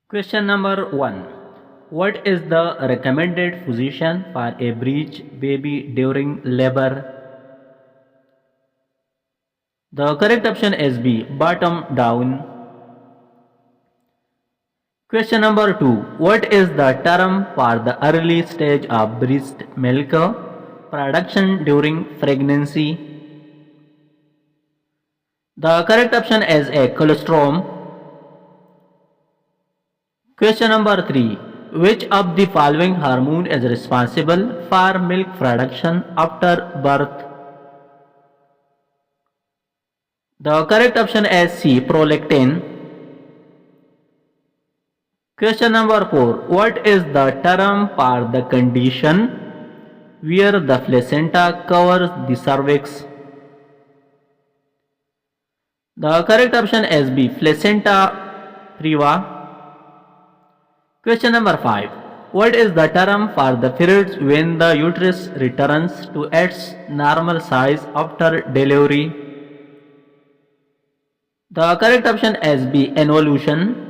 Question number 1. What is the recommended position for a breech baby during labor? The correct option is B. Bottom down. Question number 2. What is the term for the early stage of breast milk production during pregnancy? The correct option is A. Colostrum. Question number 3. Which of the following hormone is responsible for milk production after birth? The correct option is C. Prolactin. Question number 4. What is the term for the condition where the placenta covers the cervix? The correct option is B. Placenta previa. Question number 5. What is the term for the periods when the uterus returns to its normal size after delivery? The correct option is B. Involution.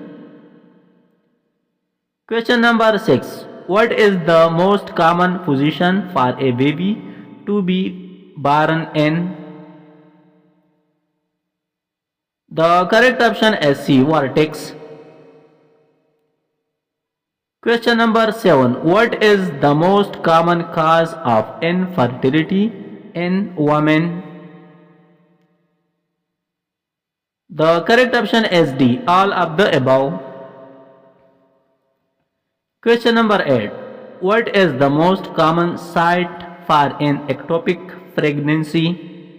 Question number 6. What is the most common position for a baby to be born in? The correct option is C. Vortex. Question number 7. What is the most common cause of infertility in women? The correct option is D. All of the above. Question number 8. What is the most common site for an ectopic pregnancy?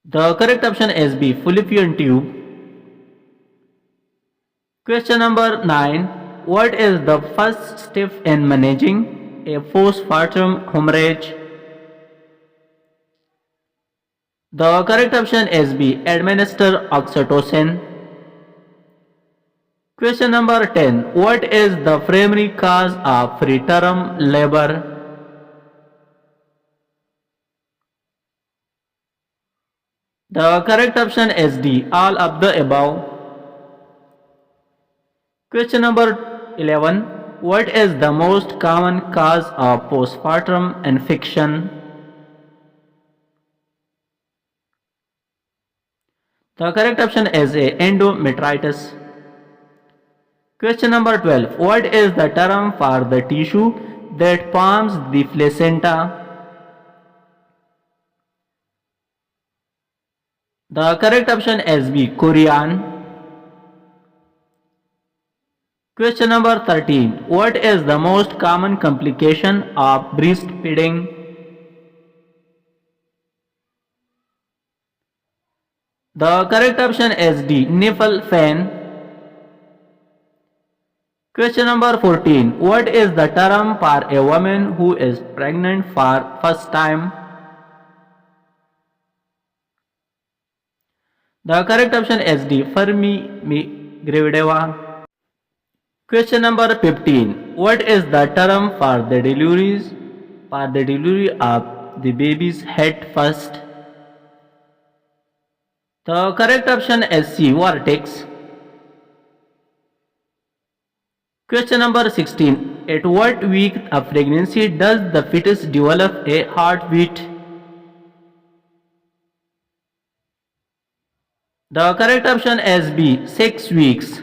The correct option is B. Fallopian tube. Question number 9. What is the first step in managing a postpartum hemorrhage? The correct option is B. Administer oxytocin. Question number 10. What is the primary cause of preterm labor? The correct option is D. All of the above. Question number 11. What is the most common cause of postpartum infection? The correct option is A. Endometritis. Question number 12. What is the term for the tissue that forms the placenta? The correct option is B. Chorion. Question number 13. What is the most common complication of breastfeeding? The correct option is D. Nipple pain. Question number 14. What is the term for a woman who is pregnant for first time? The correct option is D. Gravideva. Question number 15. What is the term for the delivery of the baby's head first? The correct option is C. Vortex. Question number 16. At what week of pregnancy does the fetus develop a heartbeat? The correct option is B. 6 weeks.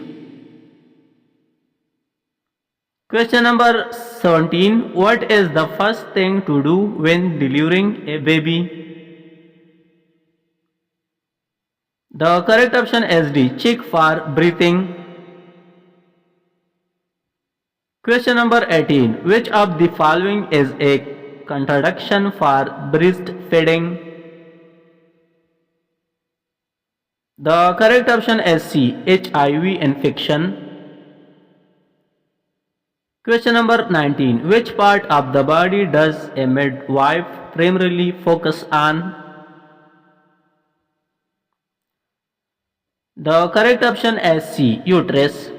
Question number 17. What is the first thing to do when delivering a baby? The correct option is D. Check for breathing. Question number 18. Which of the following is a contradiction for breastfeeding? The correct option is C. HIV infection. Question number 19. Which part of the body does a midwife primarily focus on? The correct option is C. Uterus.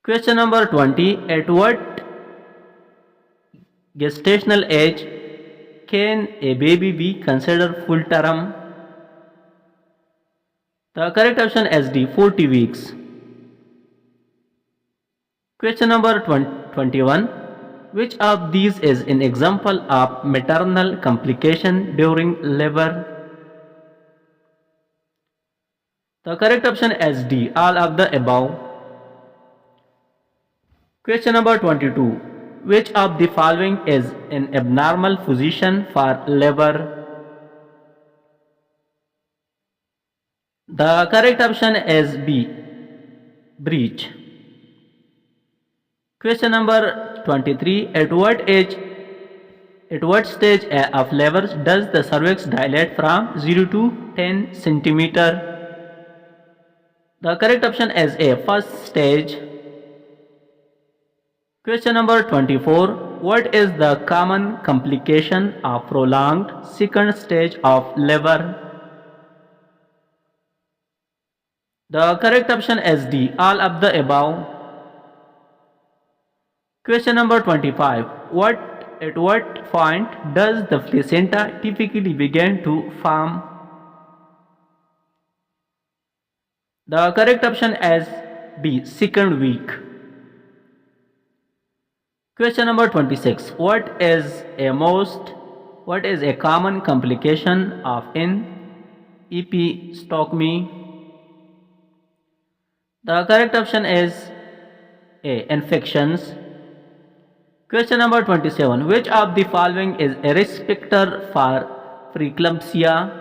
Question number 20. At what gestational age can a baby be considered full term? The correct option is D, 40 weeks. Question number 21. Which of these is an example of maternal complication during labor? The correct option is D, all of the above. Question number 22. Which of the following is an abnormal position for labor? The correct option is B, breech. Question number 23. At what stage of labor does the cervix dilate from 0 to 10 centimeter? The correct option is A, first stage. Question number 24. What is the common complication of prolonged second stage of labor? The correct option is D, all of the above. Question number 25. At what point does the placenta typically begin to form? The correct option is B, second week. Question number 26. What is a common complication of an episiotomy? The correct option is A, infections. Question number 27. Which of the following is a risk factor for preeclampsia?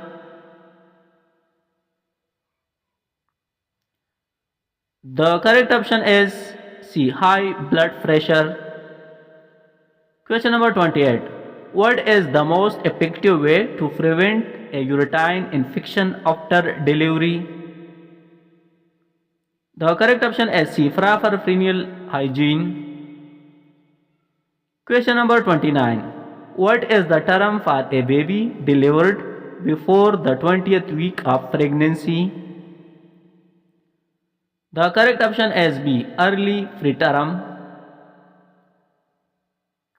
The correct option is C, high blood pressure. Question number 28. What is the most effective way to prevent a uterine infection after delivery? The correct option is C, proper perineal hygiene. Question number 29. What is the term for a baby delivered before the 20th week of pregnancy? The correct option is B, early preterm.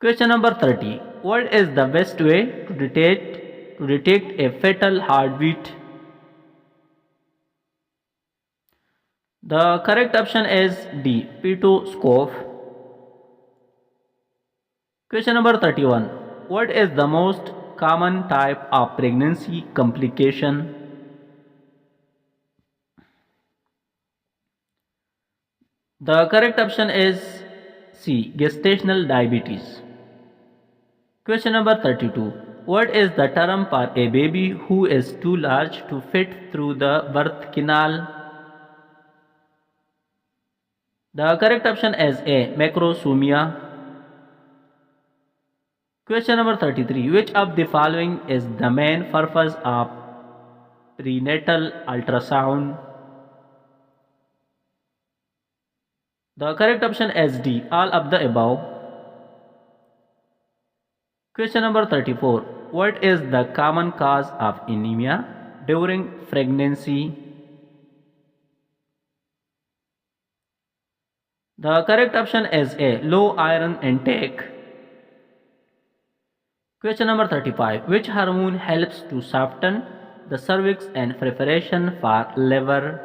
Question number 30. What is the best way to detect a fetal heartbeat? The correct option is D, petoscope. Question number 31. What is the most common type of pregnancy complication? The correct option is C, gestational diabetes. Question number 32. What is the term for a baby who is too large to fit through the birth canal? The correct option is A, macrosomia. Question number 33. Which of the following is the main purpose of prenatal ultrasound? The correct option is D, all of the above. Question number 34. What is the common cause of anemia during pregnancy? The correct option is A, low iron intake. Question number 35. Which hormone helps to soften the cervix and preparation for labor?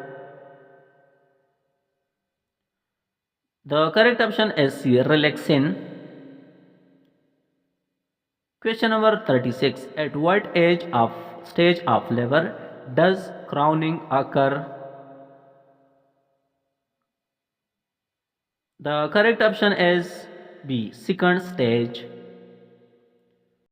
The correct option is C, relaxin. Question number 36. At what stage of labor does crowning occur? The correct option is B, second stage.